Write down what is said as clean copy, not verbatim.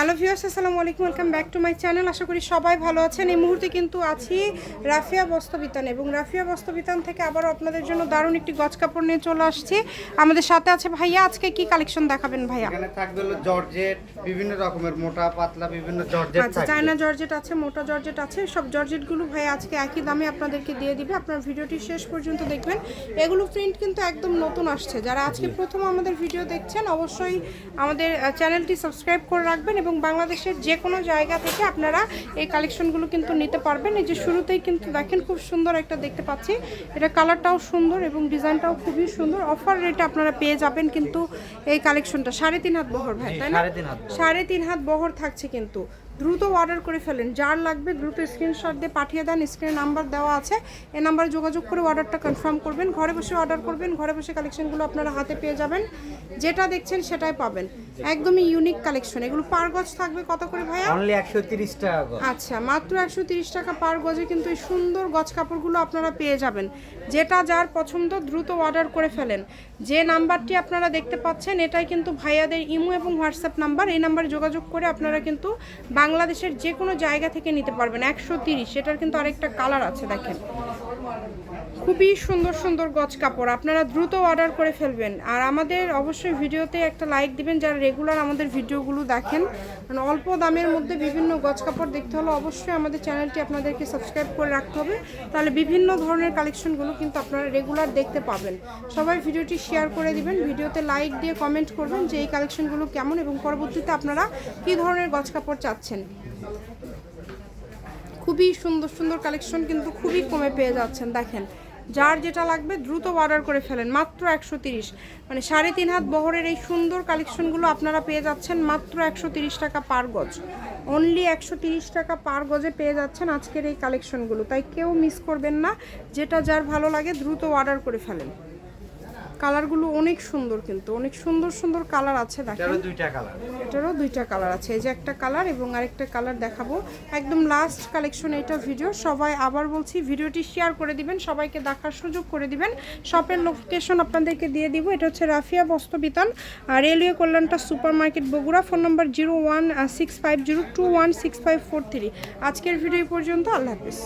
Hello viewers, আসসালামু আলাইকুম, welcome back to my channel. আশা করি সবাই ভালো আছেন। এই মুহূর্তে কিন্তু আছি রাফিয়া বস্ত্রবিতান এবং রাফিয়া বস্ত্রবিতান থেকে আবারও আপনাদের জন্য দারুণ একটি গজ কাপড় নিয়ে চলে আসছি। আমাদের সাথে আছে ভাইয়া। আজকে কি কালেকশন দেখাবেন ভাইয়া? এখানে থাকবে হলো জর্জেট, বিভিন্ন রকমের মোটা পাতলা বিভিন্ন জর্জেট আচ্ছা, থাকবে। চায়না জর্জেট আছে, মোটা জর্জেট আছে, সব জর্জেটগুলো ভাইয়া আজকে একই দামে আপনাদেরকে দিয়ে দিবে। আপনার ভিডিওটি শেষ পর্যন্ত দেখবেন। এগুলো প্রিন্ট কিন্তু একদম নতুন আসছে। যারা আজকে প্রথম আমাদের ভিডিও দেখছেন অবশ্যই আমাদের চ্যানেলটি সাবস্ক্রাইব করে রাখবেন এবং বাংলাদেশের যে কোনো জায়গা থেকে আপনারা এই কালেকশনগুলো কিন্তু নিতে পারবেন। এই যে শুরুতেই কিন্তু দেখেন খুব সুন্দর একটা দেখতে পাচ্ছি, এটা কালারটাও সুন্দর এবং ডিজাইনটাও খুবই সুন্দর। অফার রেটে আপনারা পেয়ে যাবেন কিন্তু এই কালেকশনটা 3.5 হাত বহর ভাই, তাই না? 3.5 হাত বহর থাকছে কিন্তু। দ্রুত অর্ডার করে ফেলেন, যার লাগবে দ্রুত স্ক্রিনশট দিয়ে পাঠিয়ে দেন। স্ক্রিনে নাম্বার দেওয়া আছে, এই নাম্বারে যোগাযোগ করে অর্ডারটা কনফার্ম করবেন। ঘরে বসে অর্ডার করবেন, ঘরে বসে কালেকশনগুলো আপনারা হাতে পেয়ে যাবেন। যেটা দেখছেন সেটাই পাবেন। একদমই ইউনিক কালেকশন। এগুলো পার গজ থাকবে কত করে ভাইয়া? অনলি 130 টাকা গজ। আচ্ছা, মাত্র 130 টাকা পার গজে কিন্তু এই সুন্দর গজ কাপড়গুলো আপনারা পেয়ে যাবেন। যেটা যার পছন্দ দ্রুত অর্ডার করে ফেলেন। যে নাম্বারটি আপনারা দেখতে পাচ্ছেন এটাই কিন্তু ভাইয়াদের ইমো এবং হোয়াটসঅ্যাপ নাম্বার। এই নাম্বারে যোগাযোগ করে আপনারা কিন্তু বাংলাদেশের যে কোনো জায়গা থেকে নিতে পারবেন। 130, এটার কিন্তু আরেকটা কালার আছে দেখেন, খুবই সুন্দর সুন্দর গজ কাপড়। আপনারা দ্রুত অর্ডার করে ফেলবেন। আর আমাদের অবশ্যই ভিডিওতে একটা লাইক দিবেন যারা রেগুলার আমাদের ভিডিওগুলো দেখেন। মানে অল্প দামের মধ্যে বিভিন্ন গজ কাপড় দেখতে হলে অবশ্যই আমাদের চ্যানেলটি আপনাদেরকে সাবস্ক্রাইব করে রাখতে হবে, তাহলে বিভিন্ন ধরনের কালেকশনগুলো কিন্তু আপনারা রেগুলার দেখতে পাবেন। সবাই ভিডিওটি শেয়ার করে দিবেন, ভিডিওতে লাইক দিয়ে কমেন্ট করবেন যে এই কালেকশনগুলো কেমন এবং পরবর্তীতে আপনারা কী ধরনের গজ কাপড় চাচ্ছেন। খুবই সুন্দর সুন্দর কালেকশন কিন্তু খুবই কমে পেয়ে যাচ্ছেন। দেখেন, যার যেটা লাগবে দ্রুত অর্ডার করে ফেলেন। মাত্র 130, মানে 3.5 হাত বহরের এই সুন্দর কালেকশনগুলো আপনারা পেয়ে যাচ্ছেন মাত্র 130 টাকা পার গজ। অনলি 130 টাকা পার গজে পেয়ে যাচ্ছেন আজকের এই কালেকশনগুলো। তাই কেউ মিস করবেন না, যেটা যার ভালো লাগে দ্রুত অর্ডার করে ফেলেন। কালারগুলো অনেক সুন্দর, কিন্তু অনেক সুন্দর সুন্দর কালার আছে। দেখেন, এটারও দুইটা কালার আছে। এই যে একটা কালার এবং আরেকটা কালার দেখাবো। একদম লাস্ট কালেকশন এটা ভিডিও। সবাই আবার বলছি ভিডিওটি শেয়ার করে দিবেন, সবাইকে দেখার সুযোগ করে দিবেন। শপের লোকেশন আপনাদেরকে দিয়ে দিব। এটা হচ্ছে রাফিয়া বস্ত্রবিতান, রেলওয়ে কল্যাণটা super market, Bogura. Phone number 016502166543। আজকের ভিডিও পর্যন্ত। আল্লাহ হাফিজ।